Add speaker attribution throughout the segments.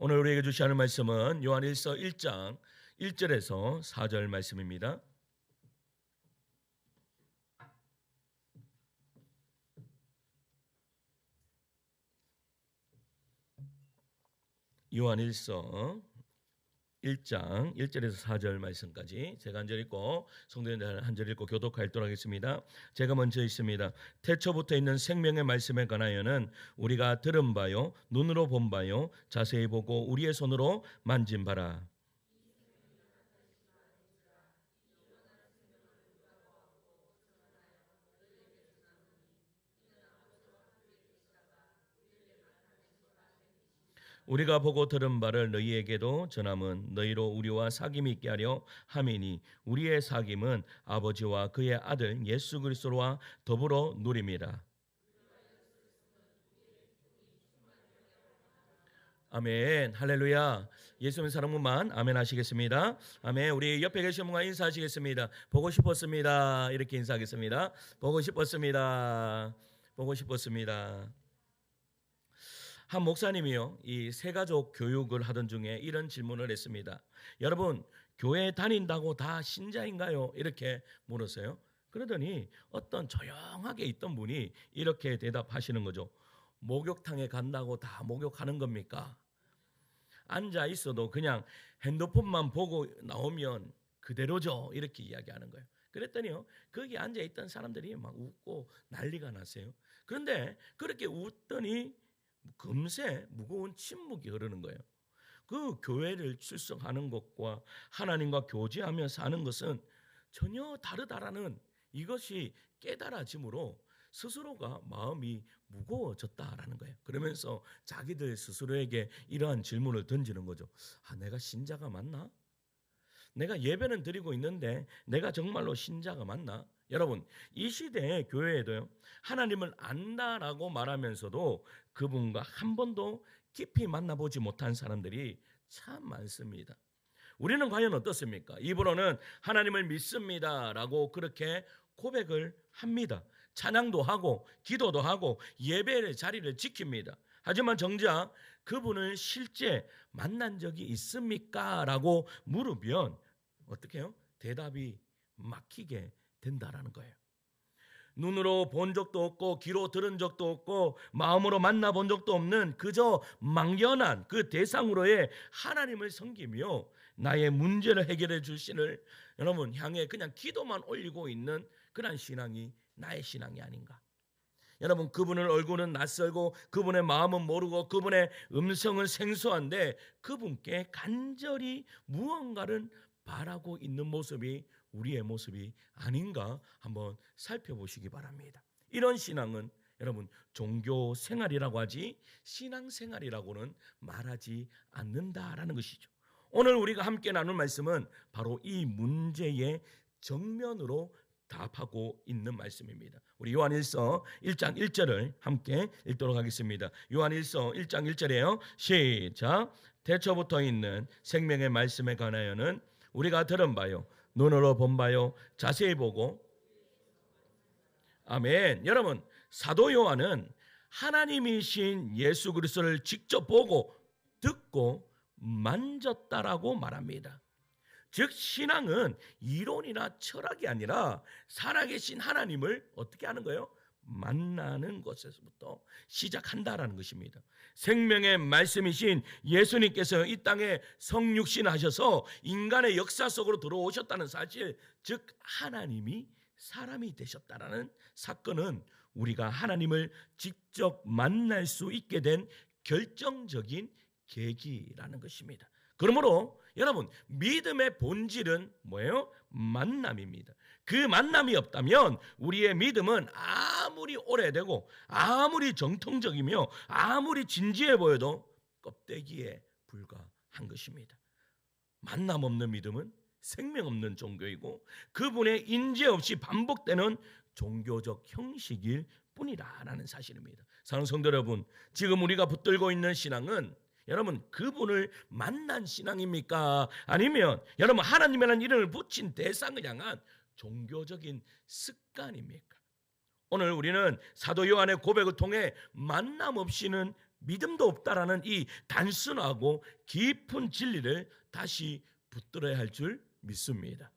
Speaker 1: 오늘 우리에게 주시는 말씀은 요한일서 1장 1절에서 4절 말씀입니다. 요한일서 1장 1절에서 4절 말씀까지 제가 한 절 읽고 성도님들 한 절 읽고 교독하도록 하겠습니다. 제가 먼저 읽습니다. 태초부터 있는 생명의 말씀에 관하여는 우리가 들은 바요 눈으로 본 바요 자세히 보고 우리의 손으로 만진 바라. 우리가 보고 들은 바를 너희에게도 전함은 너희로 우리와 사귐이 있게 하려 함이니 우리의 사귐은 아버지와 그의 아들 예수 그리스도와 더불어 누림이라. 아멘. 할렐루야. 예수님 사랑분만 아멘 하시겠습니다. 아멘. 우리 옆에 계신 분과 인사하시겠습니다. 보고 싶었습니다. 이렇게 인사하겠습니다. 보고 싶었습니다. 보고 싶었습니다. 한 목사님이요, 이 새가족 교육을 하던 중에 이런 질문을 했습니다. 여러분, 교회 다닌다고 다 신자인가요? 이렇게 물었어요. 그러더니 어떤 조용하게 있던 분이 이렇게 대답하시는 거죠. 목욕탕에 간다고 다 목욕하는 겁니까? 앉아 있어도 그냥 핸드폰만 보고 나오면 그대로죠. 이렇게 이야기하는 거예요. 그랬더니요, 거기 앉아 있던 사람들이 막 웃고 난리가 났어요. 그런데 그렇게 웃더니 금세 무거운 침묵이 흐르는 거예요. 그 교회를 출석하는 것과 하나님과 교제하며 사는 것은 전혀 다르다라는 이것이 깨달아짐으로 스스로가 마음이 무거워졌다라는 거예요. 그러면서 자기들 스스로에게 이러한 질문을 던지는 거죠. 내가 신자가 맞나? 내가 예배는 드리고 있는데 내가 정말로 신자가 맞나? 여러분, 이 시대의 교회에도요, 하나님을 안다라고 말하면서도 그분과 한 번도 깊이 만나보지 못한 사람들이 참 많습니다. 우리는 과연 어떻습니까? 입으로는 하나님을 믿습니다라고 그렇게 고백을 합니다. 찬양도 하고 기도도 하고 예배의 자리를 지킵니다. 하지만 정작 그분을 실제 만난 적이 있습니까? 라고 물으면 어떻게 해요? 대답이 막히게 된다라는 거예요. 눈으로 본 적도 없고 귀로 들은 적도 없고 마음으로 만나본 적도 없는 그저 막연한 그 대상으로의 하나님을 섬기며 나의 문제를 해결해 줄 신을 여러분 향해 그냥 기도만 올리고 있는 그런 신앙이 나의 신앙이 아닌가. 여러분, 그분의 얼굴은 낯설고 그분의 마음은 모르고 그분의 음성은 생소한데 그분께 간절히 무언가를 바라고 있는 모습이 우리의 모습이 아닌가 한번 살펴보시기 바랍니다. 이런 신앙은 여러분 종교 생활이라고 하지 신앙 생활이라고는 말하지 않는다라는 것이죠. 오늘 우리가 함께 나눌 말씀은 바로 이 문제의 정면으로 답하고 있는 말씀입니다. 우리 요한일서 1장 1절을 함께 읽도록 하겠습니다. 요한일서 1장 1절이에요. 시작. 태초부터 있는 생명의 말씀에 관하여는 우리가 들은 바요 눈으로 본 바요 자세히 보고. 아멘. 여러분, 사도 요한은 하나님이신 예수 그리스도를 직접 보고 듣고 만졌다라고 말합니다. 즉 신앙은 이론이나 철학이 아니라 살아계신 하나님을 어떻게 하는 거예요? 만나는 것에서부터 시작한다라는 것입니다. 생명의 말씀이신 예수님께서 이 땅에 성육신하셔서 인간의 역사 속으로 들어오셨다는 사실, 즉 하나님이 사람이 되셨다라는 사건은 우리가 하나님을 직접 만날 수 있게 된 결정적인 계기라는 것입니다. 그러므로 여러분, 믿음의 본질은 뭐예요? 만남입니다. 그 만남이 없다면 우리의 믿음은 아무리 오래되고 아무리 정통적이며 아무리 진지해 보여도 껍데기에 불과한 것입니다. 만남 없는 믿음은 생명 없는 종교이고 그분의 인재 없이 반복되는 종교적 형식일 뿐이라는 사실입니다. 사랑하는 성도 여러분, 지금 우리가 붙들고 있는 신앙은 여러분 그분을 만난 신앙입니까? 아니면 여러분 하나님이라는 이름을 붙인 대상을 향한 종교적인 습관입니까? 오늘 우리는 사도 요한의 고백을 통해 만남 없이는 믿음도 없다라는 이 단순하고 깊은 진리를 다시 붙들어야 할 줄 믿습니다.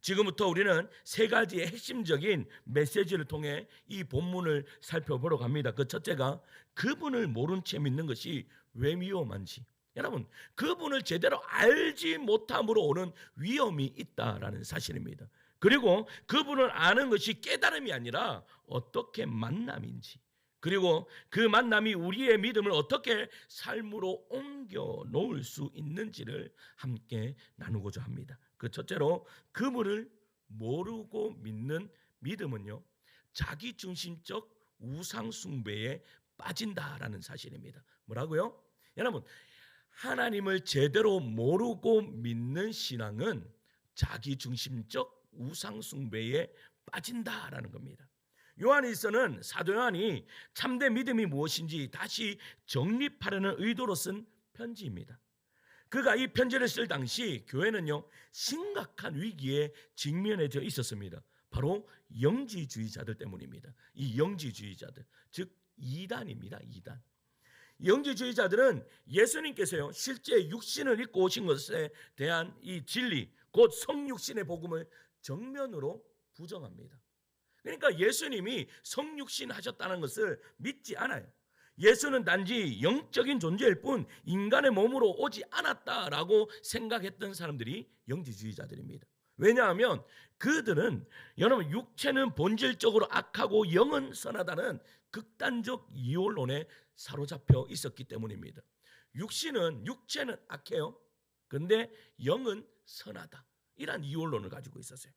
Speaker 1: 지금부터 우리는 세 가지의 핵심적인 메시지를 통해 이 본문을 살펴보러 갑니다. 그 첫째가 그분을 모른 채 믿는 것이 왜 위험한지. 여러분, 그분을 제대로 알지 못함으로 오는 위험이 있다라는 사실입니다. 그리고 그분을 아는 것이 깨달음이 아니라 어떻게 만남인지, 그리고 그 만남이 우리의 믿음을 어떻게 삶으로 옮겨 놓을 수 있는지를 함께 나누고자 합니다. 그 첫째로 그분을 모르고 믿는 믿음은요, 자기중심적 우상숭배에 빠진다라는 사실입니다. 뭐라고요? 여러분, 하나님을 제대로 모르고 믿는 신앙은 자기중심적 우상숭배에 빠진다라는 겁니다. 요한일서는 사도 요한이 참된 믿음이 무엇인지 다시 정립하려는 의도로 쓴 편지입니다. 그가 이 편지를 쓸 당시 교회는요, 심각한 위기에 직면해져 있었습니다. 바로 영지주의자들 때문입니다. 이 영지주의자들, 즉 이단입니다. 이단. 영지주의자들은 예수님께서요, 실제 육신을 입고 오신 것에 대한 이 진리, 곧 성육신의 복음을 정면으로 부정합니다. 그러니까 예수님이 성육신 하셨다는 것을 믿지 않아요. 예수는 단지 영적인 존재일 뿐 인간의 몸으로 오지 않았다라고 생각했던 사람들이 영지주의자들입니다. 왜냐하면 그들은, 여러분, 육체는 본질적으로 악하고 영은 선하다는 극단적 이론에 사로잡혀 있었기 때문입니다. 육체는 악해요. 그런데 영은 선하다, 이런 이론을 가지고 있었어요.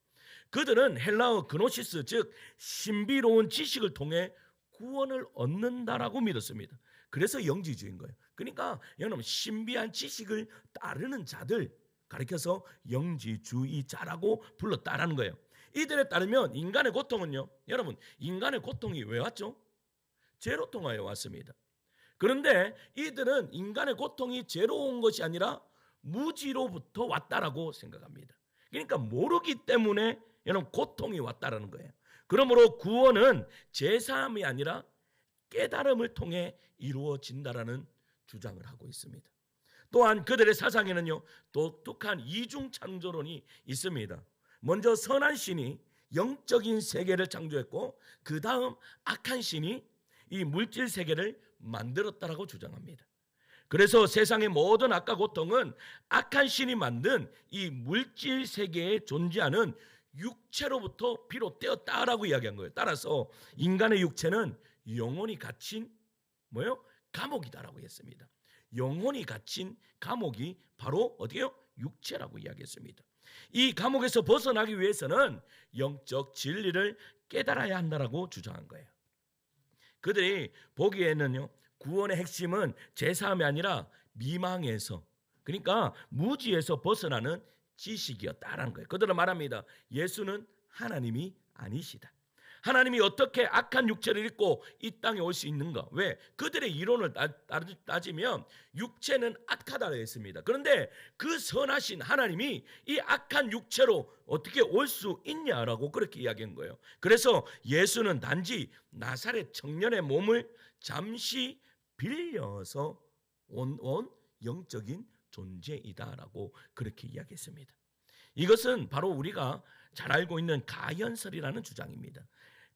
Speaker 1: 그들은 헬라어 그노시스, 즉 신비로운 지식을 통해 구원을 얻는다라고 믿었습니다. 그래서 영지주의인 거예요. 그러니까 여러분, 신비한 지식을 따르는 자들 가리켜서 영지주의자라고 불렀다라는 거예요. 이들에 따르면 인간의 고통은요, 여러분, 인간의 고통이 왜 왔죠? 죄로 통하여 왔습니다. 그런데 이들은 인간의 고통이 죄로 온 것이 아니라 무지로부터 왔다라고 생각합니다. 그러니까 모르기 때문에 여러분 고통이 왔다라는 거예요. 그러므로 구원은 제사함이 아니라 깨달음을 통해 이루어진다라는 주장을 하고 있습니다. 또한 그들의 사상에는요, 독특한 이중 창조론이 있습니다. 먼저 선한 신이 영적인 세계를 창조했고, 그 다음 악한 신이 이 물질 세계를 만들었다라고 주장합니다. 그래서 세상의 모든 악과 고통은 악한 신이 만든 이 물질 세계에 존재하는 육체로부터 비롯되었다라고 이야기한 거예요. 따라서 인간의 육체는 영혼이 갇힌 감옥이다라고 했습니다. 영혼이 갇힌 감옥이 바로 어디예요? 육체라고 이야기했습니다. 이 감옥에서 벗어나기 위해서는 영적 진리를 깨달아야 한다라고 주장한 거예요. 그들이 보기에는요, 구원의 핵심은 제사함이 아니라 미망에서, 그러니까 무지에서 벗어나는 지식이었다라는 거예요. 그들은 말합니다. 예수는 하나님이 아니시다. 하나님이 어떻게 악한 육체를 입고 이 땅에 올 수 있는가? 왜? 그들의 이론을 따지면 육체는 악하다고 했습니다. 그런데 그 선하신 하나님이 이 악한 육체로 어떻게 올 수 있냐라고 그렇게 이야기한 거예요. 그래서 예수는 단지 나사렛 청년의 몸을 잠시 빌려서 온 영적인 존재이다라고 그렇게 이야기했습니다. 이것은 바로 우리가 잘 알고 있는 가현설이라는 주장입니다.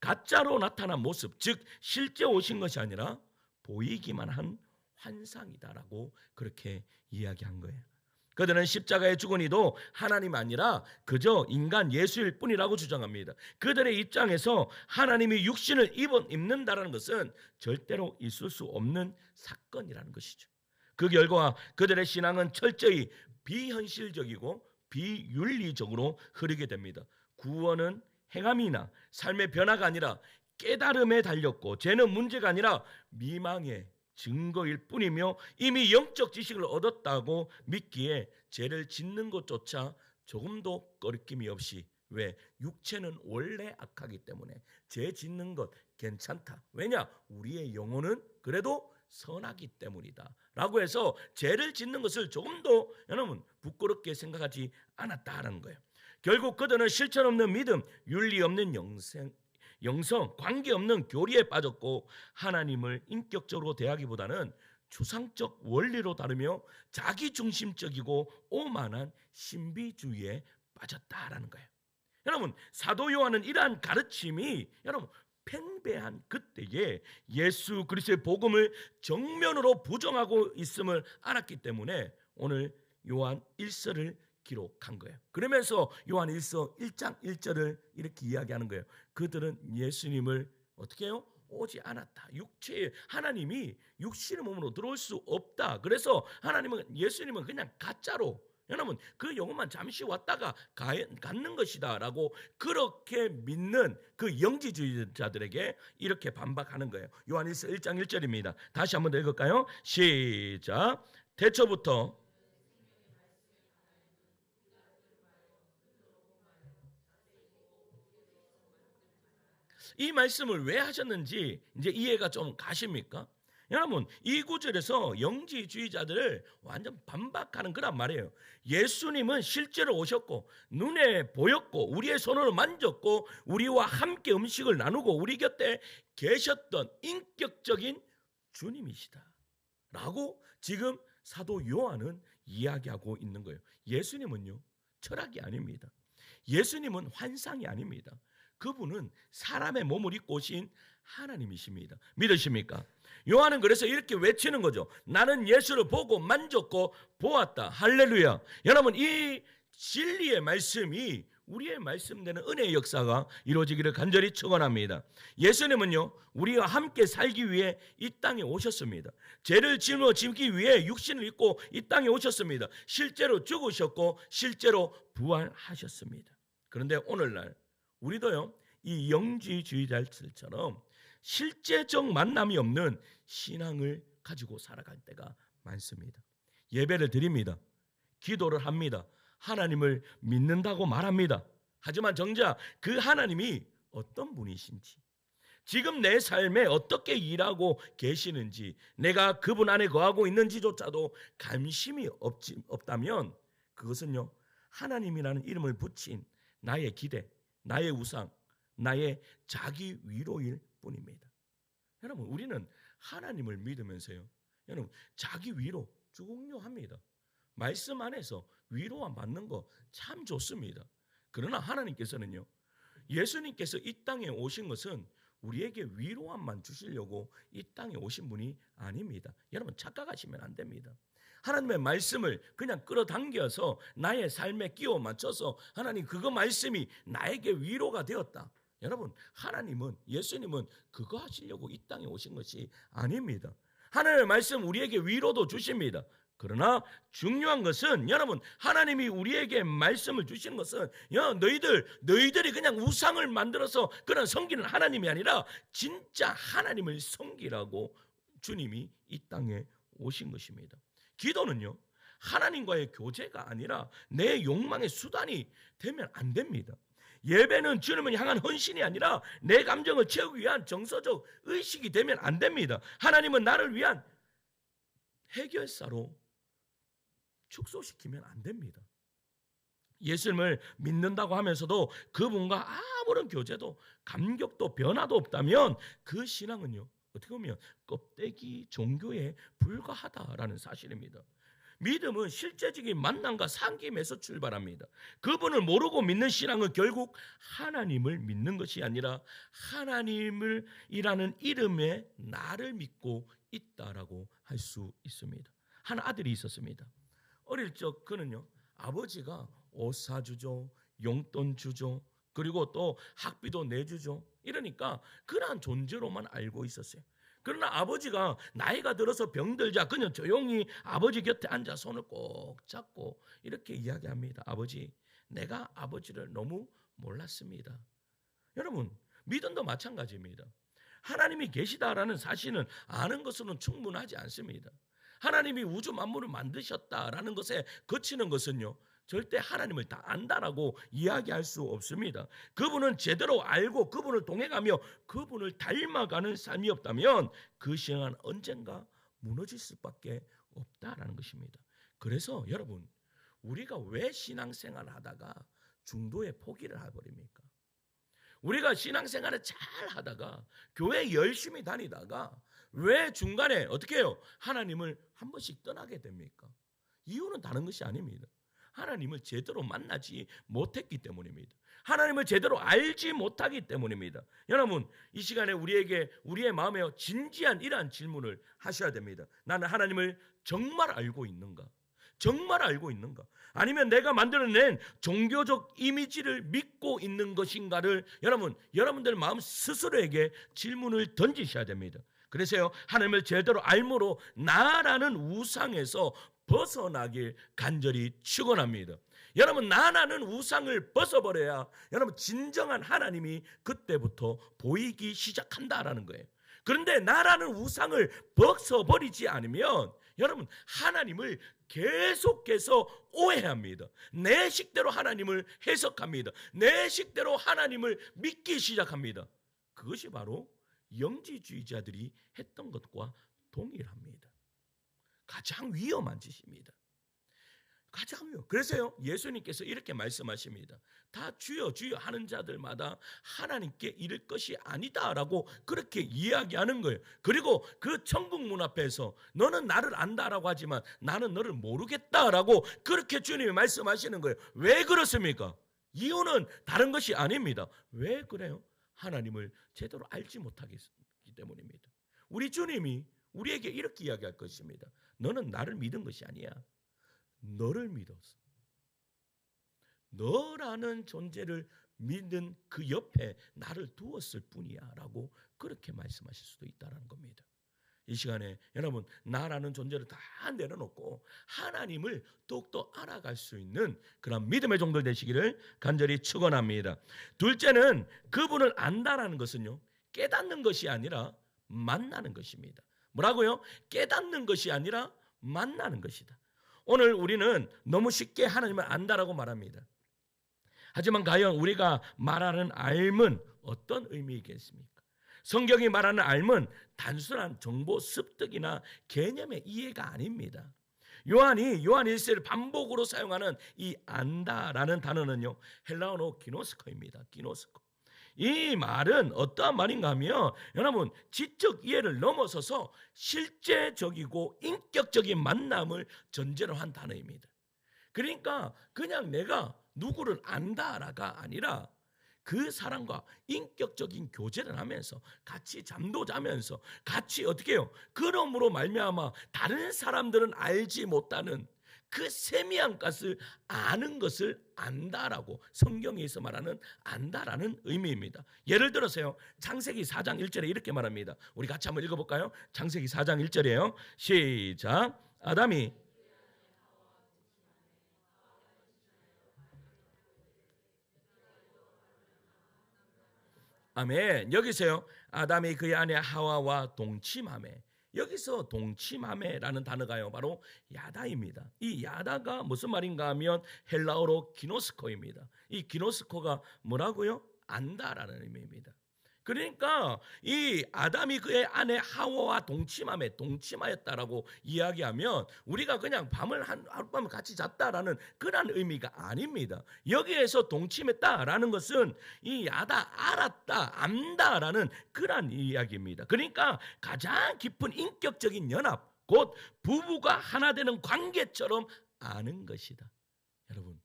Speaker 1: 가짜로 나타난 모습, 즉 실제 오신 것이 아니라 보이기만 한 환상이다라고 그렇게 이야기한 거예요. 그들은 십자가에 죽은 이도 하나님 아니라 그저 인간 예수일 뿐이라고 주장합니다. 그들의 입장에서 하나님이 육신을 입는다라는 것은 절대로 있을 수 없는 사건이라는 것이죠. 그 결과 그들의 신앙은 철저히 비현실적이고 비윤리적으로 흐르게 됩니다. 구원은 행함이나 삶의 변화가 아니라 깨달음에 달렸고, 죄는 문제가 아니라 미망의 증거일 뿐이며 이미 영적 지식을 얻었다고 믿기에 죄를 짓는 것조차 조금도 꺼리낌이 없이, 왜? 육체는 원래 악하기 때문에 죄 짓는 것 괜찮다. 왜냐? 우리의 영혼은 그래도 선하기 때문이다 라고 해서 죄를 짓는 것을 조금도 여러분 부끄럽게 생각하지 않았다라는 거예요. 결국 그들은 실천 없는 믿음, 윤리 없는 영성, 관계 없는 교리에 빠졌고, 하나님을 인격적으로 대하기보다는 추상적 원리로 다루며 자기중심적이고 오만한 신비주의에 빠졌다라는 거예요. 여러분, 사도 요한은 이러한 가르침이 여러분 팽배한 그때에 예수 그리스도의 복음을 정면으로 부정하고 있음을 알았기 때문에 오늘 요한 1서를 기록한 거예요. 그러면서 요한 1서 1장 1절을 이렇게 이야기하는 거예요. 그들은 예수님을 어떻게 해요? 오지 않았다. 육체의 하나님이 육신의 몸으로 들어올 수 없다. 그래서 예수님은 그냥 가짜로, 여러분 그 영혼만 잠시 왔다가 갖는 것이다 라고 그렇게 믿는 그 영지주의자들에게 이렇게 반박하는 거예요. 요한일서 1장 1절입니다. 다시 한번 더 읽을까요? 시작. 태초부터 이 말씀을 왜 하셨는지 이제 이해가 좀 가십니까? 여러분, 이 구절에서 영지주의자들을 완전 반박하는 거란 말이에요. 예수님은 실제로 오셨고 눈에 보였고 우리의 손으로 만졌고 우리와 함께 음식을 나누고 우리 곁에 계셨던 인격적인 주님이시다 라고 지금 사도 요한은 이야기하고 있는 거예요. 예수님은요, 철학이 아닙니다. 예수님은 환상이 아닙니다. 그분은 사람의 몸을 입고 오신 하나님이십니다. 믿으십니까? 요한은 그래서 이렇게 외치는 거죠. 나는 예수를 보고 만졌고 보았다. 할렐루야. 여러분, 이 진리의 말씀이 우리의 말씀되는 은혜의 역사가 이루어지기를 간절히 축원합니다. 예수님은요, 우리와 함께 살기 위해 이 땅에 오셨습니다. 죄를 짊어지기 위해 육신을 입고 이 땅에 오셨습니다. 실제로 죽으셨고 실제로 부활하셨습니다. 그런데 오늘날 우리도요, 이 영지주의자들처럼 실제적 만남이 없는 신앙을 가지고 살아갈 때가 많습니다. 예배를 드립니다. 기도를 합니다. 하나님을 믿는다고 말합니다. 하지만 정작 그 하나님이 어떤 분이신지, 지금 내 삶에 어떻게 일하고 계시는지, 내가 그분 안에 거하고 있는지조차도 관심이 없다면 그것은요, 하나님이라는 이름을 붙인 나의 기대, 나의 우상, 나의 자기 위로일 뿐입니다. 여러분, 우리는 하나님을 믿으면서요, 여러분 자기 위로 중요합니다. 말씀 안에서 위로와 받는 거 참 좋습니다. 그러나 하나님께서는요, 예수님께서 이 땅에 오신 것은 우리에게 위로함만 주시려고 이 땅에 오신 분이 아닙니다. 여러분 착각하시면 안 됩니다. 하나님의 말씀을 그냥 끌어당겨서 나의 삶에 끼워 맞춰서 하나님 그거 말씀이 나에게 위로가 되었다. 여러분, 하나님은, 예수님은 그거 하시려고 이 땅에 오신 것이 아닙니다. 하나님의 말씀 우리에게 위로도 주십니다. 그러나 중요한 것은 여러분, 하나님이 우리에게 말씀을 주시는 것은 너희들이 그냥 우상을 만들어서 그런 섬기는 하나님이 아니라 진짜 하나님을 섬기라고 주님이 이 땅에 오신 것입니다. 기도는요, 하나님과의 교제가 아니라 내 욕망의 수단이 되면 안 됩니다. 예배는 주님을 향한 헌신이 아니라 내 감정을 채우기 위한 정서적 의식이 되면 안 됩니다. 하나님은 나를 위한 해결사로 축소시키면 안 됩니다. 예수님을 믿는다고 하면서도 그분과 아무런 교제도 감격도 변화도 없다면 그 신앙은요, 어떻게 보면 껍데기 종교에 불과하다라는 사실입니다. 믿음은 실제적인 만남과 상김에서 출발합니다. 그분을 모르고 믿는 신앙은 결국 하나님을 믿는 것이 아니라 하나님을 이라는 이름의 나를 믿고 있다라고 할 수 있습니다. 한 아들이 있었습니다. 어릴 적 그는요, 아버지가 옷 사주죠, 용돈 주죠, 그리고 또 학비도 내주죠. 이러니까 그러한 존재로만 알고 있었어요. 그러나 아버지가 나이가 들어서 병들자 그는 조용히 아버지 곁에 앉아 손을 꼭 잡고 이렇게 이야기합니다. 아버지, 내가 아버지를 너무 몰랐습니다. 여러분, 믿음도 마찬가지입니다. 하나님이 계시다라는 사실은 아는 것으로는 충분하지 않습니다. 하나님이 우주 만물을 만드셨다라는 것에 그치는 것은요, 절대 하나님을 다 안다라고 이야기할 수 없습니다. 그분은 제대로 알고 그분을 동행하며 그분을 닮아가는 삶이 없다면 그 신앙은 언젠가 무너질 수밖에 없다라는 것입니다. 그래서 여러분, 우리가 왜 신앙생활을 하다가 중도에 포기를 해버립니까? 우리가 신앙생활을 잘 하다가 교회 열심히 다니다가 왜 중간에 어떻게 해요? 하나님을 한 번씩 떠나게 됩니까? 이유는 다른 것이 아닙니다. 하나님을 제대로 만나지 못했기 때문입니다. 하나님을 제대로 알지 못하기 때문입니다. 여러분, 이 시간에 우리에게 우리의 마음에 진지한 이러한 질문을 하셔야 됩니다. 나는 하나님을 정말 알고 있는가? 정말 알고 있는가? 아니면 내가 만들어낸 종교적 이미지를 믿고 있는 것인가를 여러분들 마음 스스로에게 질문을 던지셔야 됩니다. 그래서요, 하나님을 제대로 알므로 나라는 우상에서 벗어나길 간절히 축원합니다. 여러분, 나라는 우상을 벗어버려야 여러분 진정한 하나님이 그때부터 보이기 시작한다라는 거예요. 그런데 나라는 우상을 벗어버리지 않으면 여러분 하나님을 계속해서 오해합니다. 내 식대로 하나님을 해석합니다. 내 식대로 하나님을 믿기 시작합니다. 그것이 바로 영지주의자들이 했던 것과 동일합니다. 가장 위험한 짓입니다. 가장 위험. 그래서요, 예수님께서 이렇게 말씀하십니다. 다 주여 주여 하는 자들마다 하나님께 이를 것이 아니다라고 그렇게 이야기하는 거예요. 그리고 그 천국 문 앞에서 너는 나를 안다라고 하지만 나는 너를 모르겠다라고 그렇게 주님이 말씀하시는 거예요. 왜 그렇습니까? 이유는 다른 것이 아닙니다. 왜 그래요? 하나님을 제대로 알지 못하기 때문입니다. 우리 주님이 우리에게 이렇게 이야기할 것입니다. 너는 나를 믿은 것이 아니야. 너를 믿었어. 너라는 존재를 믿는 그 옆에 나를 두었을 뿐이야 라고 그렇게 말씀하실 수도 있다는 겁니다. 이 시간에 여러분, 나라는 존재를 다 내려놓고 하나님을 더욱더 알아갈 수 있는 그런 믿음의 종들 되시기를 간절히 축원합니다. 둘째는 그분을 안다라는 것은요, 깨닫는 것이 아니라 만나는 것입니다. 뭐라고요? 깨닫는 것이 아니라 만나는 것이다. 오늘 우리는 너무 쉽게 하나님을 안다라고 말합니다. 하지만 과연 우리가 말하는 알은 어떤 의미이겠습니까? 성경이 말하는 알은 단순한 정보 습득이나 개념의 이해가 아닙니다. 요한 1세를 반복으로 사용하는 이 안다라는 단어는요, 헬라어로 기노스코입니다. 기노스코. 이 말은 어떠한 말인가 하면 여러분 지적 이해를 넘어서서 실제적이고 인격적인 만남을 전제로 한 단어입니다. 그러니까 그냥 내가 누구를 안다라가 아니라 그 사람과 인격적인 교제를 하면서 같이 잠도 자면서 같이 어떻게 해요? 그러므로 말미암아 다른 사람들은 알지 못하는 그 세미한 것을 아는 것을 안다라고 성경에서 말하는 안다라는 의미입니다. 예를 들어서요, 창세기 4장 1절에 이렇게 말합니다. 우리 같이 한번 읽어볼까요? 창세기 4장 1절이에요. 시작. 아담이 아멘. 여기서요, 아담이 그의 아내 하와와 동침하매. 여기서 동침하매라는 단어가요, 바로 야다입니다. 이 야다가 무슨 말인가 하면 헬라어로 기노스코입니다. 이 기노스코가 뭐라고요? 안다라는 의미입니다. 그러니까 이 아담이 그의 아내 하와와 동침하였다라고 이야기하면 우리가 그냥 밤을 하룻밤을 같이 잤다라는 그런 의미가 아닙니다. 여기에서 동침했다라는 것은 이 야다, 알았다, 안다라는 그런 이야기입니다. 그러니까 가장 깊은 인격적인 연합, 곧 부부가 하나 되는 관계처럼 아는 것이다. 여러분,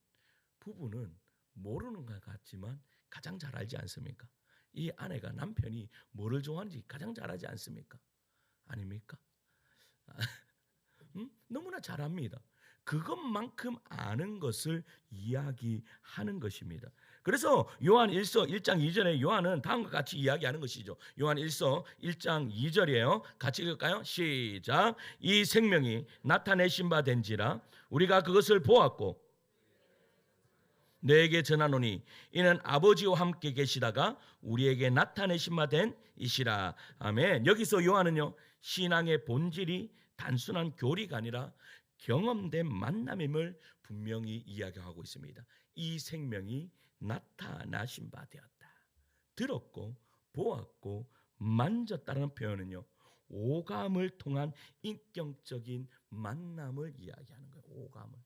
Speaker 1: 부부는 모르는 것 같지만 가장 잘 알지 않습니까? 이 아내가 남편이 뭐를 좋아하는지 가장 잘 알지 않습니까? 아닙니까? 너무나 잘 압니다. 그것만큼 아는 것을 이야기하는 것입니다. 그래서 요한 1서 1장 2절에 요한은 다음과 같이 이야기하는 것이죠. 요한 1서 1장 2절이에요. 같이 읽을까요? 시작. 이 생명이 나타내신 바 된지라 우리가 그것을 보았고 너에게 전하노니 이는 아버지와 함께 계시다가 우리에게 나타내신 바 된 이시라. 아멘. 여기서 요한은요, 신앙의 본질이 단순한 교리가 아니라 경험된 만남임을 분명히 이야기하고 있습니다. 이 생명이 나타나신 바 되었다. 들었고 보았고 만졌다는 표현은요, 오감을 통한 인격적인 만남을 이야기하는 거예요. 오감을.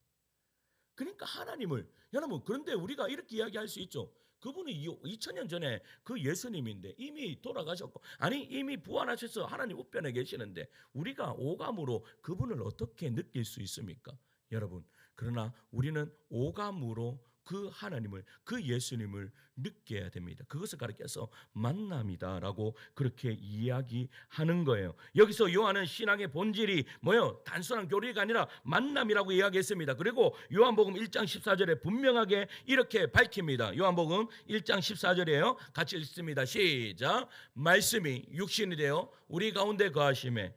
Speaker 1: 그러니까 하나님을, 여러분, 그런데 우리가 이렇게 이야기할 수 있죠. 그분이 2000년 전에 그 예수님인데 이미 돌아가셨고, 아니 이미 부활하셔서 하나님 우편에 계시는데 우리가 오감으로 그분을 어떻게 느낄 수 있습니까? 여러분, 그러나 우리는 오감으로 그 하나님을, 그 예수님을 느껴야 됩니다. 그것을 가리켜서 만남이다라고 그렇게 이야기하는 거예요. 여기서 요한은 신앙의 본질이 뭐예요? 단순한 교리가 아니라 만남이라고 이야기했습니다. 그리고 요한복음 1장 14절에 분명하게 이렇게 밝힙니다. 요한복음 1장 14절이에요. 같이 읽습니다. 시작. 말씀이 육신이 되어 우리 가운데 거하심에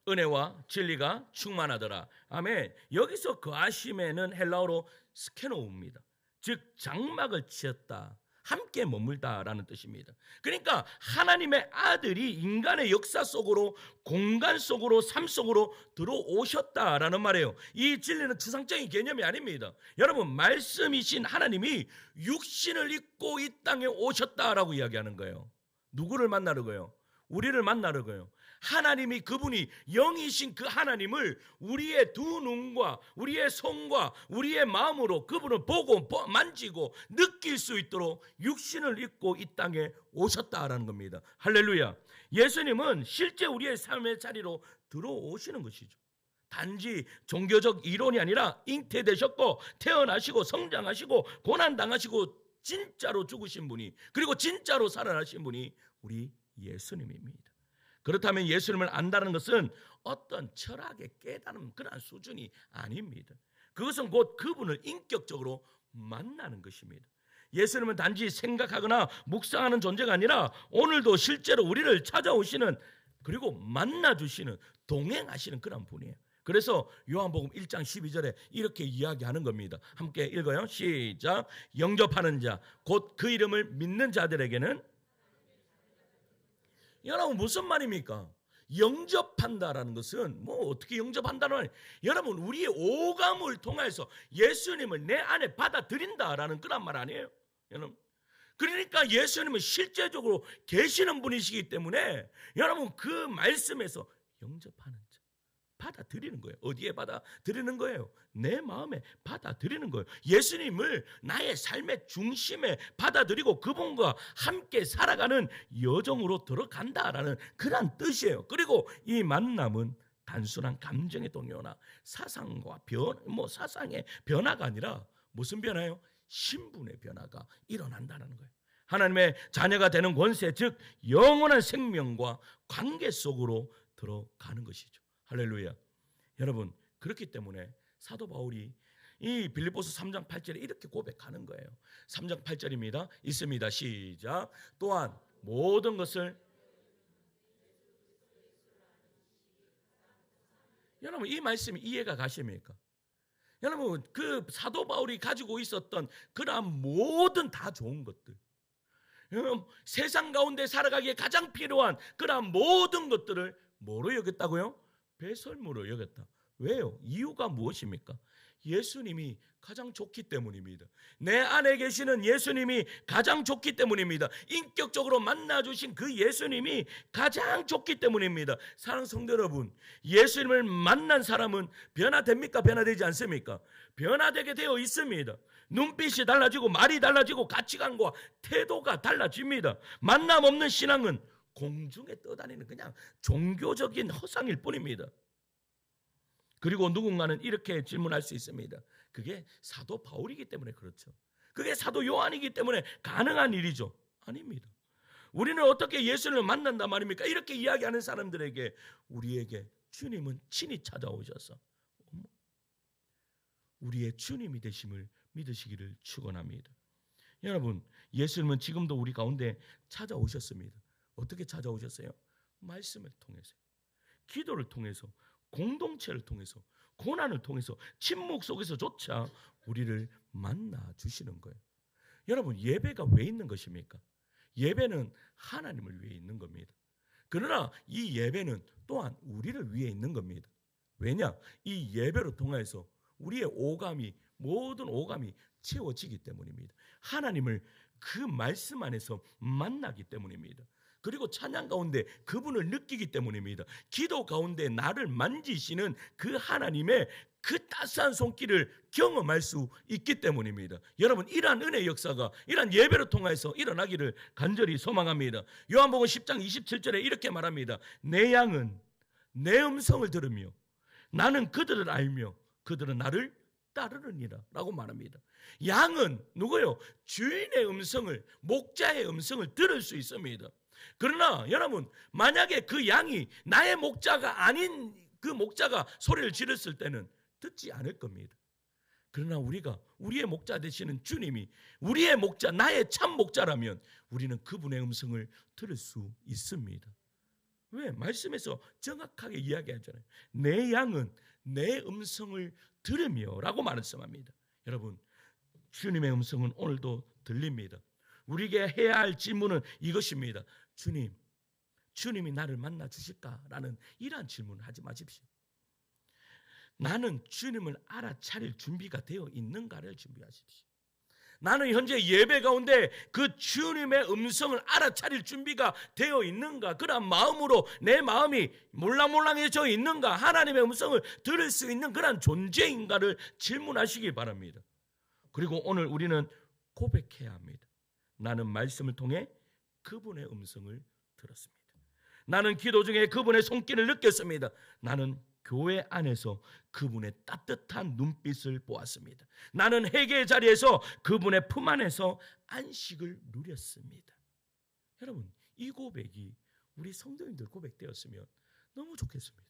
Speaker 1: 은혜와 진리가 충만하더라. 아멘. 여기서 거하심에는 헬라어로 스케노우입니다. 즉 장막을 치었다, 함께 머물다라는 뜻입니다. 그러니까 하나님의 아들이 인간의 역사 속으로, 공간 속으로, 삶 속으로 들어오셨다라는 말이에요. 이 진리는 추상적인 개념이 아닙니다. 여러분, 말씀이신 하나님이 육신을 입고 이 땅에 오셨다라고 이야기하는 거예요. 누구를 만나려고요? 우리를 만나려고요. 하나님이, 그분이 영이신 그 하나님을 우리의 두 눈과 우리의 손과 우리의 마음으로 그분을 보고 만지고 느낄 수 있도록 육신을 입고 이 땅에 오셨다라는 겁니다. 할렐루야. 예수님은 실제 우리의 삶의 자리로 들어오시는 것이죠. 단지 종교적 이론이 아니라 잉태되셨고 태어나시고 성장하시고 고난당하시고 진짜로 죽으신 분이, 그리고 진짜로 살아나신 분이 우리 예수님입니다. 그렇다면 예수님을 안다는 것은 어떤 철학의 깨달음 그런 수준이 아닙니다. 그것은 곧 그분을 인격적으로 만나는 것입니다. 예수님은 단지 생각하거나 묵상하는 존재가 아니라 오늘도 실제로 우리를 찾아오시는, 그리고 만나주시는, 동행하시는 그런 분이에요. 그래서 요한복음 1장 12절에 이렇게 이야기하는 겁니다. 함께 읽어요. 시작. 영접하는 자, 곧 그 이름을 믿는 자들에게는, 여러분 무슨 말입니까? 영접한다라는 것은 뭐 어떻게 영접한다는 말? 여러분, 우리의 오감을 통해서 예수님을 내 안에 받아들인다라는 그런 말 아니에요? 여러분, 그러니까 예수님은 실제적으로 계시는 분이시기 때문에 여러분 그 말씀에서 영접하는 자, 받아들이는 거예요. 어디에 받아들이는 거예요? 내 마음에 받아들이는 거예요. 예수님을 나의 삶의 중심에 받아들이고 그분과 함께 살아가는 여정으로 들어간다라는 그런 뜻이에요. 그리고 이 만남은 단순한 감정의 동요나 사상과 사상의 변화가 아니라 무슨 변화예요? 신분의 변화가 일어난다는 거예요. 하나님의 자녀가 되는 권세, 즉 영원한 생명과 관계 속으로 들어가는 것이죠. 할렐루야. 여러분, 그렇기 때문에 사도 바울이 이 빌립보서 3장 8절에 이렇게 고백하는 거예요. 3장 8절입니다. 있습니다. 시작. 또한 모든 것을, 여러분 이 말씀이 이해가 가십니까? 여러분, 그 사도 바울이 가지고 있었던 그러한 모든 다 좋은 것들, 세상 가운데 살아가기에 가장 필요한 그러한 모든 것들을 뭐로 여겼다고요? 배설물로 여겼다. 왜요? 이유가 무엇입니까? 예수님이 가장 좋기 때문입니다. 내 안에 계시는 예수님이 가장 좋기 때문입니다. 인격적으로 만나주신 그 예수님이 가장 좋기 때문입니다. 사랑하는 성도 여러분, 예수님을 만난 사람은 변화됩니까? 변화되지 않습니까? 변화되게 되어 있습니다. 눈빛이 달라지고 말이 달라지고 가치관과 태도가 달라집니다. 만남 없는 신앙은 공중에 떠다니는 그냥 종교적인 허상일 뿐입니다. 그리고 누군가는 이렇게 질문할 수 있습니다. 그게 사도 바울이기 때문에 그렇죠. 그게 사도 요한이기 때문에 가능한 일이죠. 아닙니다. 우리는 어떻게 예수님을 만난단 말입니까? 이렇게 이야기하는 사람들에게 우리에게 주님은 친히 찾아오셔서 우리의 주님이 되심을 믿으시기를 축원합니다. 여러분, 예수님은 지금도 우리 가운데 찾아오셨습니다. 어떻게 찾아오셨어요? 말씀을 통해서, 기도를 통해서, 공동체를 통해서, 고난을 통해서, 침묵 속에서조차 우리를 만나 주시는 거예요. 여러분, 예배가 왜 있는 것입니까? 예배는 하나님을 위해 있는 겁니다. 그러나 이 예배는 또한 우리를 위해 있는 겁니다. 왜냐? 이 예배로 통해서 우리의 오감이, 모든 오감이 채워지기 때문입니다. 하나님을 그 말씀 안에서 만나기 때문입니다. 그리고 찬양 가운데 그분을 느끼기 때문입니다. 기도 가운데 나를 만지시는 그 하나님의 그 따스한 손길을 경험할 수 있기 때문입니다. 여러분, 이러한 은혜의 역사가 이러한 예배를 통해서 일어나기를 간절히 소망합니다. 요한복음 10장 27절에 이렇게 말합니다. 내 양은 내 음성을 들으며 나는 그들을 알며 그들은 나를 따르느니라 라고 말합니다. 양은 누구요? 주인의 음성을, 목자의 음성을 들을 수 있습니다. 그러나 여러분, 만약에 그 양이 나의 목자가 아닌 그 목자가 소리를 지르실 때는 듣지 않을 겁니다. 그러나 우리의 목자 되시는 주님이 우리의 목자, 나의 참 목자라면 우리는 그분의 음성을 들을 수 있습니다. 왜? 말씀에서 정확하게 이야기하잖아요. 내 양은 내 음성을 들으며 라고 말씀합니다. 여러분, 주님의 음성은 오늘도 들립니다. 우리에게 해야 할 질문은 이것입니다. 주님이 나를 만나 주실까라는 이러한 질문을 하지 마십시오. 나는 주님을 알아차릴 준비가 되어 있는가를 준비하십시오. 나는 현재 예배 가운데 그 주님의 음성을 알아차릴 준비가 되어 있는가? 그런 마음으로 내 마음이 몰랑몰랑해져 있는가? 하나님의 음성을 들을 수 있는 그런 존재인가를 질문하시기 바랍니다. 그리고 오늘 우리는 고백해야 합니다. 나는 말씀을 통해 그분의 음성을 들었습니다. 나는 기도 중에 그분의 손길을 느꼈습니다. 나는 교회 안에서 그분의 따뜻한 눈빛을 보았습니다. 나는 회개의 자리에서 그분의 품 안에서 안식을 누렸습니다. 여러분, 이 고백이 우리 성도님들 고백되었으면 너무 좋겠습니다.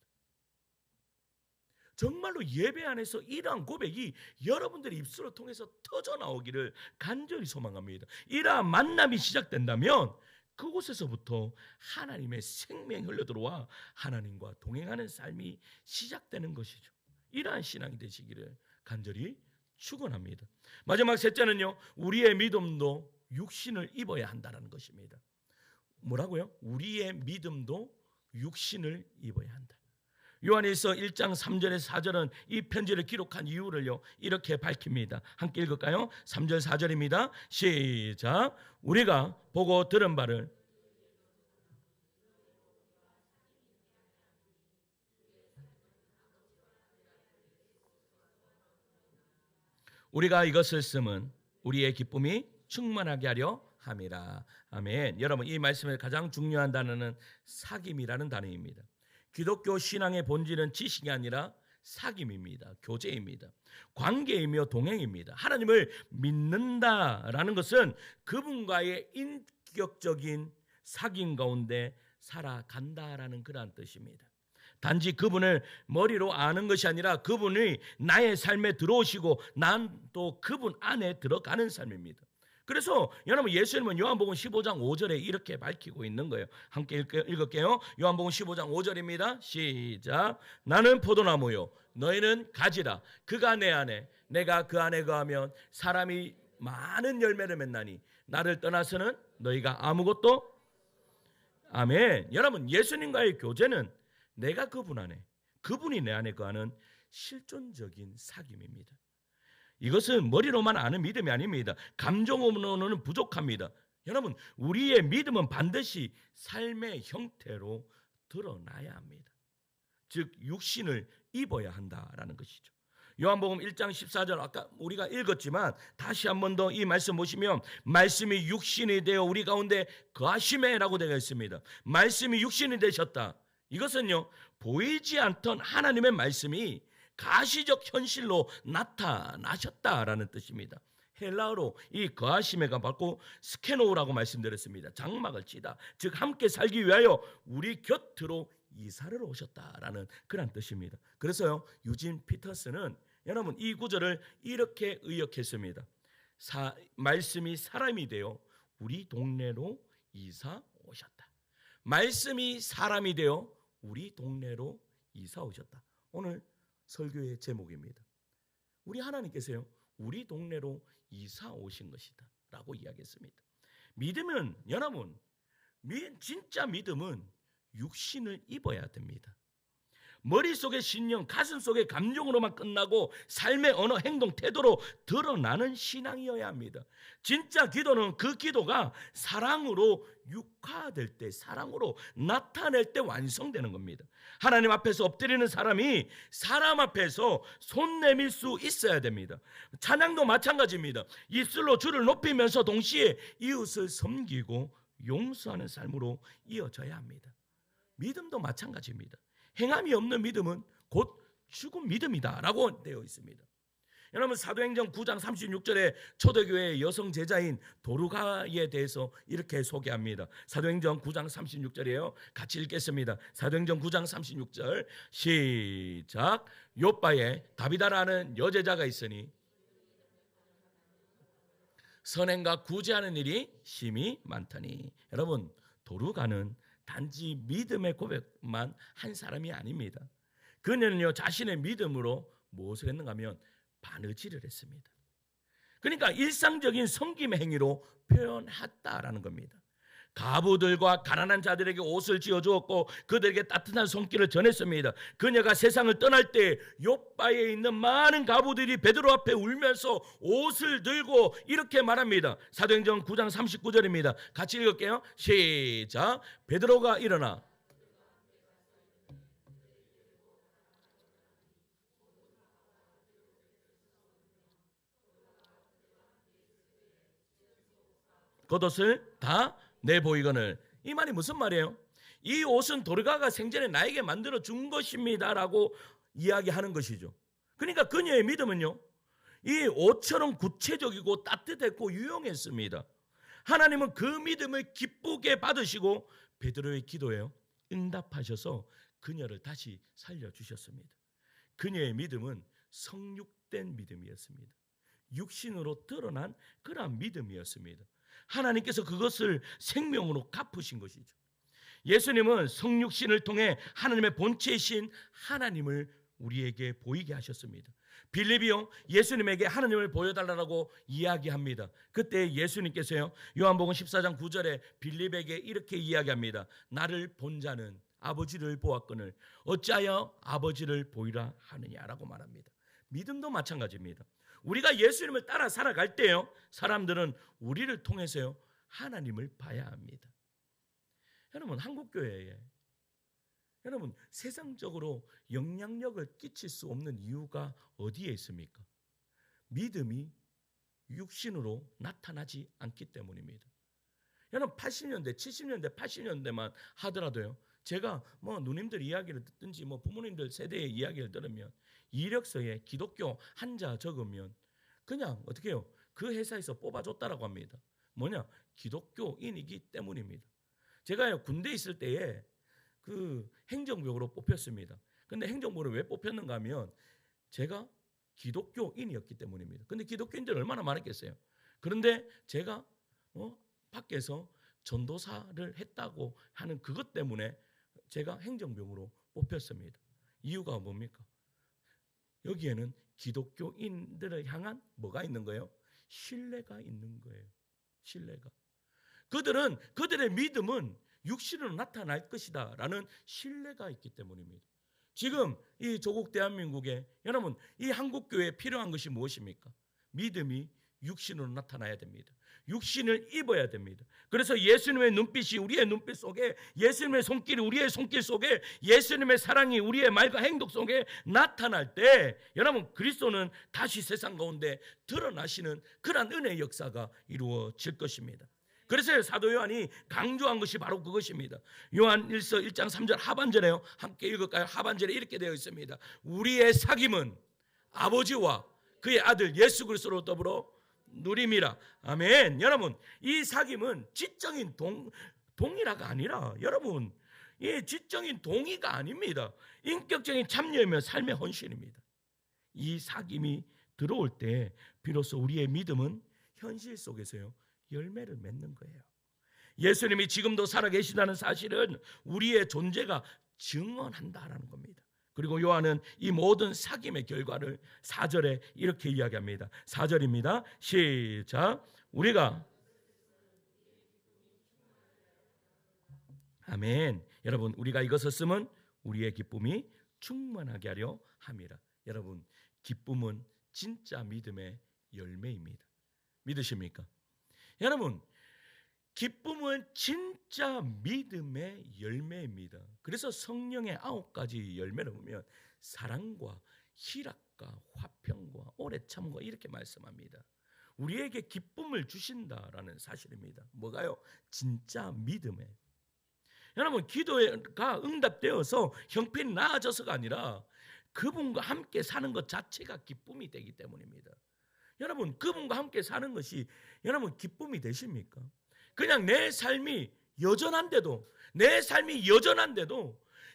Speaker 1: 정말로 예배 안에서 이러한 고백이 여러분들의 입술을 통해서 터져 나오기를 간절히 소망합니다. 이러한 만남이 시작된다면 그곳에서부터 하나님의 생명이 흘러들어와 하나님과 동행하는 삶이 시작되는 것이죠. 이러한 신앙이 되시기를 간절히 축원합니다. 마지막 셋째는요, 우리의 믿음도 육신을 입어야 한다는 것입니다. 뭐라고요? 우리의 믿음도 육신을 입어야 한다. 요한일서 1장 3절에서 4절은 이 편지를 기록한 이유를요 이렇게 밝힙니다. 함께 읽을까요? 3절 4절입니다. 시작. 우리가 보고 들은 바를 우리가 이것을 쓰면 우리의 기쁨이 충만하게 하려 함이라. 아멘. 여러분, 이 말씀의 가장 중요한 단어는 사귐이라는 단어입니다. 기독교 신앙의 본질은 지식이 아니라 사귐입니다. 교제입니다. 관계이며 동행입니다. 하나님을 믿는다라는 것은 그분과의 인격적인 사귐 가운데 살아간다라는 그러한 뜻입니다. 단지 그분을 머리로 아는 것이 아니라 그분이 나의 삶에 들어오시고 난 또 그분 안에 들어가는 삶입니다. 그래서 여러분, 예수님은 요한복음 15장 5절에 이렇게 밝히고 있는 거예요. 함께 읽을게요. 요한복음 15장 5절입니다. 시작. 나는 포도나무요 너희는 가지라. 그가 내 안에 내가 그 안에 거하면 사람이 많은 열매를 맺나니 나를 떠나서는 너희가 아무것도. 아멘. 여러분, 예수님과의 교제는 내가 그분 안에, 그분이 내 안에 거하는 실존적인 사귐입니다. 이것은 머리로만 아는 믿음이 아닙니다. 감정으로는 부족합니다. 여러분, 우리의 믿음은 반드시 삶의 형태로 드러나야 합니다. 즉 육신을 입어야 한다라는 것이죠. 요한복음 1장 14절 아까 우리가 읽었지만 다시 한 번 더 이 말씀 보시면 말씀이 육신이 되어 우리 가운데 거하심에라고 되어 있습니다. 말씀이 육신이 되셨다. 이것은요 보이지 않던 하나님의 말씀이 가시적 현실로 나타나셨다라는 뜻입니다. 헬라어로 이 거하심에가 바로 스케노우라고 말씀드렸습니다. 장막을 치다, 즉 함께 살기 위하여 우리 곁으로 이사를 오셨다라는 그런 뜻입니다. 그래서요 유진 피터스는 여러분 이 구절을 이렇게 의역했습니다. 말씀이 사람이 되어 우리 동네로 이사 오셨다. 말씀이 사람이 되어 우리 동네로 이사 오셨다. 오늘 설교의 제목입니다. 우리 하나님께서요 우리 동네로 이사 오신 것이다 라고 이야기했습니다. 믿음은 여러분 진짜 믿음은 육신을 입어야 됩니다. 머릿속의 신령, 가슴속의 감정으로만 끝나고 삶의 언어, 행동, 태도로 드러나는 신앙이어야 합니다. 진짜 기도는 그 기도가 사랑으로 육화될 때, 사랑으로 나타낼 때 완성되는 겁니다. 하나님 앞에서 엎드리는 사람이 사람 앞에서 손 내밀 수 있어야 됩니다. 찬양도 마찬가지입니다. 입술로 주를 높이면서 동시에 이웃을 섬기고 용서하는 삶으로 이어져야 합니다. 믿음도 마찬가지입니다. 행함이 없는 믿음은 곧 죽은 믿음이다 라고 되어 있습니다. 여러분, 사도행전 9장 36절에 초대교회의 여성 제자인 도르가에 대해서 이렇게 소개합니다. 사도행전 9장 36절이에요. 같이 읽겠습니다. 사도행전 9장 36절 시작. 요빠에 다비다라는 여제자가 있으니 선행과 구제하는 일이 심히 많더니. 여러분, 도르가는 단지 믿음의 고백만 한 사람이 아닙니다. 그녀는요, 자신의 믿음으로 무엇을 했는가 하면 바느질을 했습니다. 그러니까 일상적인 섬김의 행위로 표현했다라는 겁니다. 가부들과 가난한 자들에게 옷을 지어주었고 그들에게 따뜻한 손길을 전했습니다. 그녀가 세상을 떠날 때 요바에 있는 많은 가부들이 베드로 앞에 울면서 옷을 들고 이렇게 말합니다. 사도행전 9장 39절입니다. 같이 읽을게요. 시작. 베드로가 일어나 겉옷을 다 내보이거늘. 이 말이 무슨 말이에요? 이 옷은 도르가가 생전에 나에게 만들어 준 것입니다라고 이야기하는 것이죠. 그러니까 그녀의 믿음은요, 이 옷처럼 구체적이고 따뜻했고 유용했습니다. 하나님은 그 믿음을 기쁘게 받으시고 베드로의 기도에 응답하셔서 그녀를 다시 살려주셨습니다. 그녀의 믿음은 성육된 믿음이었습니다. 육신으로 드러난 그러한 믿음이었습니다. 하나님께서 그것을 생명으로 갚으신 것이죠. 예수님은 성육신을 통해 하나님의 본체이신 하나님을 우리에게 보이게 하셨습니다. 빌립이요, 예수님에게 하나님을 보여달라고 이야기합니다. 그때 예수님께서요, 요한복음 14장 9절에 빌립에게 이렇게 이야기합니다. 나를 본 자는 아버지를 보았거늘 어찌하여 아버지를 보이라 하느냐라고 말합니다. 믿음도 마찬가지입니다. 우리가 예수님을 따라 살아갈 때요, 사람들은 우리를 통해서요 하나님을 봐야 합니다. 여러분, 한국교회에 여러분 세상적으로 영향력을 끼칠 수 없는 이유가 어디에 있습니까? 믿음이 육신으로 나타나지 않기 때문입니다. 여러분, 80년대, 70년대, 80년대만 하더라도요, 제가 누님들 이야기를 듣든지 부모님들 세대의 이야기를 들으면 이력서에 기독교 한자 적으면 그냥 어떻게 해요? 그 회사에서 뽑아줬다라고 합니다. 뭐냐? 기독교인이기 때문입니다. 제가요, 군대 있을 때에 그 행정병으로 뽑혔습니다. 근데 행정병으로 왜 뽑혔는가 하면 제가 기독교인이었기 때문입니다. 근데 기독교인들 얼마나 많았겠어요? 그런데 제가 밖에서 전도사를 했다고 하는 그것 때문에 제가 행정병으로 뽑혔습니다. 이유가 뭡니까? 여기에는 기독교인들을 향한 뭐가 있는 거예요? 신뢰가 있는 거예요. 신뢰가. 그들의 믿음은 육신으로 나타날 것이다 라는 신뢰가 있기 때문입니다. 지금 이 조국 대한민국에 여러분, 이 한국교회에 필요한 것이 무엇입니까? 믿음이 육신으로 나타나야 됩니다. 육신을 입어야 됩니다. 그래서 예수님의 눈빛이 우리의 눈빛 속에, 예수님의 손길이 우리의 손길 속에, 예수님의 사랑이 우리의 말과 행동 속에 나타날 때 여러분, 그리스도는 다시 세상 가운데 드러나시는 그러한 은혜의 역사가 이루어질 것입니다. 그래서 사도 요한이 강조한 것이 바로 그것입니다. 요한 1서 1장 3절 하반절에요. 함께 읽을까요? 하반절에 이렇게 되어 있습니다. 우리의 사귐은 아버지와 그의 아들 예수 그리스도로 더불어 누림이라. 아멘. 여러분, 이 사귐은 지적인 동의라가 아니라 여러분, 이 지적인 동의가 아닙니다. 인격적인 참여이며 삶의 헌신입니다. 이 사귐이 들어올 때 비로소 우리의 믿음은 현실 속에서요 열매를 맺는 거예요. 예수님이 지금도 살아계시다는 사실은 우리의 존재가 증언한다라는 겁니다. 그리고 요한은 이 모든 사귐의 결과를 4절에 이렇게 이야기합니다. 4절입니다. 시작. 우리가 아멘. 여러분, 우리가 이것을 쓰면 우리의 기쁨이 충만하게 하려 함이라. 여러분, 기쁨은 진짜 믿음의 열매입니다. 믿으십니까? 여러분, 기쁨은 진짜 믿음의 열매입니다. 그래서 성령의 9가지 열매를 보면 사랑과 희락과 화평과 오래 참과 이렇게 말씀합니다. 우리에게 기쁨을 주신다라는 사실입니다. 뭐가요? 진짜 믿음에. 여러분, 기도가 응답되어서 형편이 나아져서가 아니라 그분과 함께 사는 것 자체가 기쁨이 되기 때문입니다. 여러분, 그분과 함께 사는 것이 여러분 기쁨이 되십니까? 그냥 내 삶이 여전한데도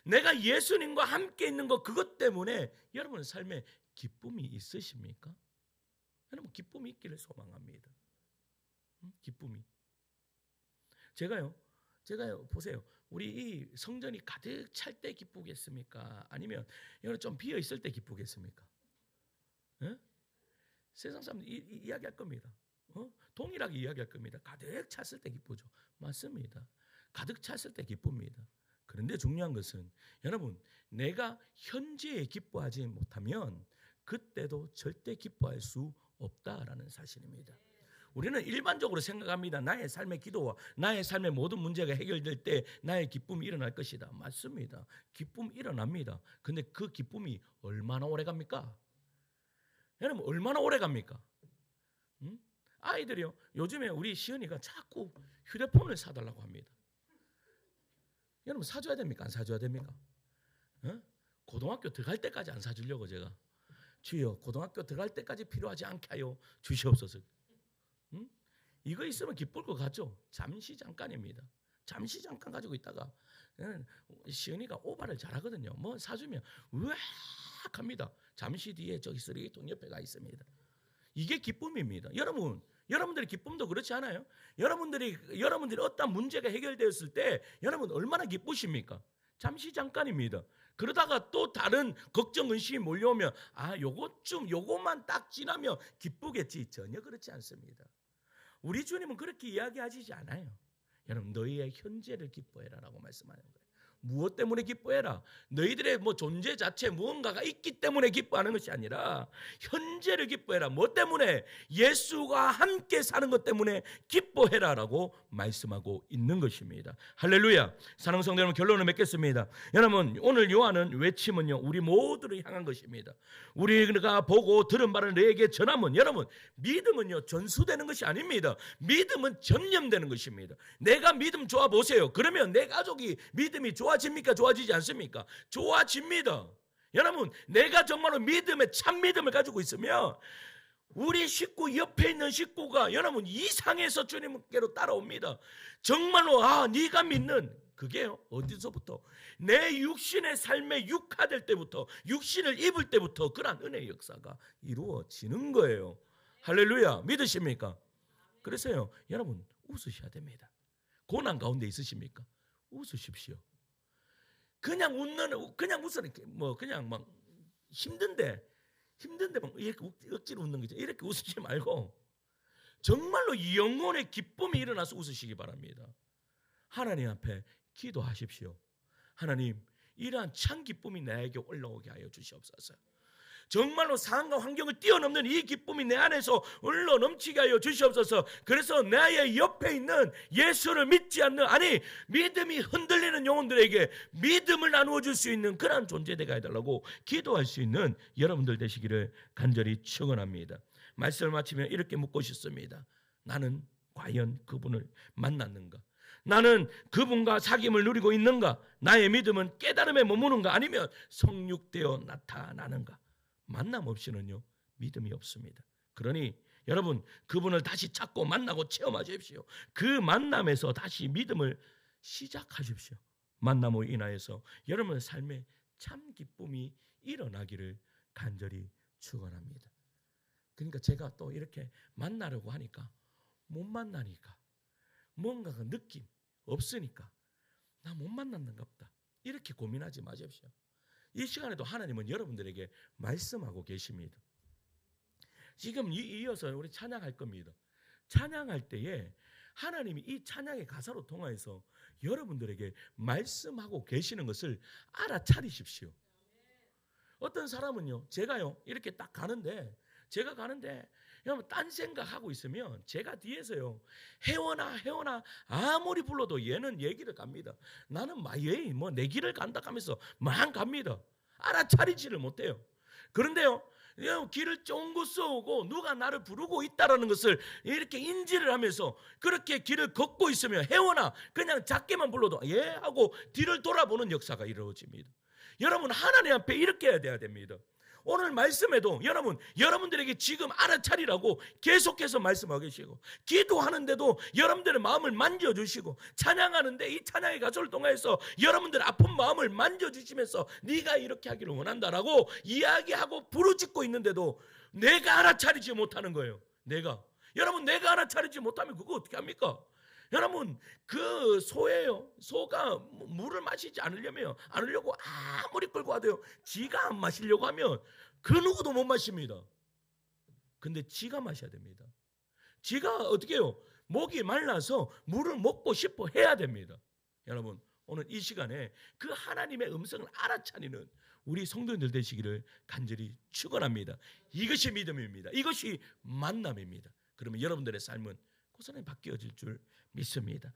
Speaker 1: 내가 예수님과 함께 있는 것 그것 때문에 여러분 삶에 기쁨이 있으십니까? 여러분, 기쁨이 있기를 소망합니다. 기쁨이. 제가요 보세요. 우리 이 성전이 가득 찰 때 기쁘겠습니까? 아니면 여러분 좀 비어 있을 때 기쁘겠습니까? 예? 세상 사람들 이야기할 겁니다. 동일하게 이야기할 겁니다. 가득 찼을 때 기쁘죠. 맞습니다. 가득 찼을 때 기쁩니다. 그런데 중요한 것은 여러분, 내가 현재에 기뻐하지 못하면 그때도 절대 기뻐할 수 없다라는 사실입니다. 우리는 일반적으로 생각합니다. 나의 삶의 기도와 나의 삶의 모든 문제가 해결될 때 나의 기쁨이 일어날 것이다. 맞습니다. 기쁨이 일어납니다. 근데 그 기쁨이 얼마나 오래 갑니까? 여러분, 얼마나 오래 갑니까? 아이들이요, 요즘에 우리 시은이가 자꾸 휴대폰을 사달라고 합니다. 여러분, 사줘야 됩니까? 안 사줘야 됩니까? 고등학교 들어갈 때까지 안 사주려고 제가 주여 고등학교 들어갈 때까지 필요하지 않게 하여 주시옵소서. 이거 있으면 기쁠 것 같죠? 잠시 잠깐입니다. 잠시 잠깐 가지고 있다가 시은이가 오바를 잘하거든요. 뭐 사주면 으악 합니다. 잠시 뒤에 저기 쓰레기통 옆에 가 있습니다. 이게 기쁨입니다. 여러분들의 기쁨도 그렇지 않아요? 여러분들이 어떤 문제가 해결되었을 때 여러분 얼마나 기쁘십니까? 잠시 잠깐입니다. 그러다가 또 다른 걱정 의식이 몰려오면 요것만 딱 지나면 기쁘겠지. 전혀 그렇지 않습니다. 우리 주님은 그렇게 이야기하시지 않아요. 여러분, 너희의 현재를 기뻐해라라고 말씀하는 거예요. 무엇 때문에 기뻐해라? 너희들의 존재 자체에 무언가가 있기 때문에 기뻐하는 것이 아니라 현재를 기뻐해라. 뭐 때문에? 예수가 함께 사는 것 때문에 기뻐해라라고 말씀하고 있는 것입니다. 할렐루야. 사랑하는 성도 여러분, 결론을 맺겠습니다. 여러분, 오늘 요한은 외침은요 우리 모두를 향한 것입니다. 우리가 보고 들은 바를 너에게 전하면, 여러분, 믿음은요 전수되는 것이 아닙니다. 믿음은 전념되는 것입니다. 내가 믿음 좋아 보세요. 그러면 내 가족이 믿음이 좋아집니까? 좋아지지 않습니까? 좋아집니다. 여러분, 내가 정말로 참 믿음을 가지고 있으면 우리 식구, 옆에 있는 식구가 여러분 이상해서 주님께로 따라옵니다. 정말로 네가 믿는 그게요 어디서부터? 내 육신의 삶에 육화될 때부터, 육신을 입을 때부터 그러한 은혜의 역사가 이루어지는 거예요. 할렐루야. 믿으십니까? 그래서요 여러분 웃으셔야 됩니다. 고난 가운데 있으십니까? 웃으십시오. 그냥 웃으는 그냥 막 힘든데 막 이렇게 억지로 웃는 거죠. 이렇게 웃으지 말고 정말로 영혼의 기쁨이 일어나서 웃으시기 바랍니다. 하나님 앞에 기도하십시오. 하나님, 이러한 참 기쁨이 나에게 올라오게 하여 주시옵소서. 정말로 상황과 환경을 뛰어넘는 이 기쁨이 내 안에서 흘러 넘치게 하여 주시옵소서. 그래서 나의 옆에 있는 예수를 믿지 않는, 믿음이 흔들리는 영혼들에게 믿음을 나누어 줄 수 있는 그러한 존재되게 해달라고 기도할 수 있는 여러분들 되시기를 간절히 축원합니다. 말씀을 마치면 이렇게 묻고 싶습니다. 나는 과연 그분을 만났는가? 나는 그분과 사귐을 누리고 있는가? 나의 믿음은 깨달음에 머무는가? 아니면 성육되어 나타나는가? 만남 없이는요 믿음이 없습니다. 그러니 여러분, 그분을 다시 찾고 만나고 체험하십시오. 그 만남에서 다시 믿음을 시작하십시오. 만남으로 인하여서 여러분의 삶에 참 기쁨이 일어나기를 간절히 축원합니다. 그러니까 제가 또 이렇게 만나려고 하니까 못 만나니까, 뭔가가 느낌 없으니까 나 못 만났는가 보다 이렇게 고민하지 마십시오. 이 시간에도 하나님은 여러분들에게 말씀하고 계십니다. 지금 이어서 우리 찬양할 겁니다. 찬양할 때에 하나님이 이 찬양의 가사로 통하여서 여러분들에게 말씀하고 계시는 것을 알아차리십시오. 어떤 사람은요, 제가요 이렇게 딱 가는데, 제가 가는데 여러분 딴 생각하고 있으면 제가 뒤에서요 혜원아 아무리 불러도 얘는 얘기를 갑니다. 나는 마예이 뭐 내 길을 간다 하면서 막 갑니다. 알아차리지를 못해요. 그런데요, 길을 쫑긋 쏘고 누가 나를 부르고 있다라는 것을 이렇게 인지를 하면서 그렇게 길을 걷고 있으면 혜원아 그냥 작게만 불러도 예 하고 뒤를 돌아보는 역사가 이루어집니다. 여러분 하나님 앞에 이렇게 해야 됩니다. 오늘 말씀에도 여러분들에게 지금 알아차리라고 계속해서 말씀하고 계시고, 기도하는데도 여러분들의 마음을 만져주시고, 찬양하는데 이 찬양의 가수를 통해서 여러분들의 아픈 마음을 만져주시면서 네가 이렇게 하기를 원한다라고 이야기하고 부르짖고 있는데도 내가 알아차리지 못하는 거예요. 내가 알아차리지 못하면 그거 어떻게 합니까? 여러분 그 소예요. 소가 물을 마시지 않으려고 아무리 끌고 와도요, 지가 안 마시려고 하면 그 누구도 못 마십니다. 근데 지가 마셔야 됩니다. 지가 어떻게 해요? 목이 말라서 물을 먹고 싶어 해야 됩니다. 여러분 오늘 이 시간에 그 하나님의 음성을 알아차리는 우리 성도님들 되시기를 간절히 축원합니다. 이것이 믿음입니다. 이것이 만남입니다. 그러면 여러분들의 삶은 고스란히 바뀌어질 줄 믿습니다.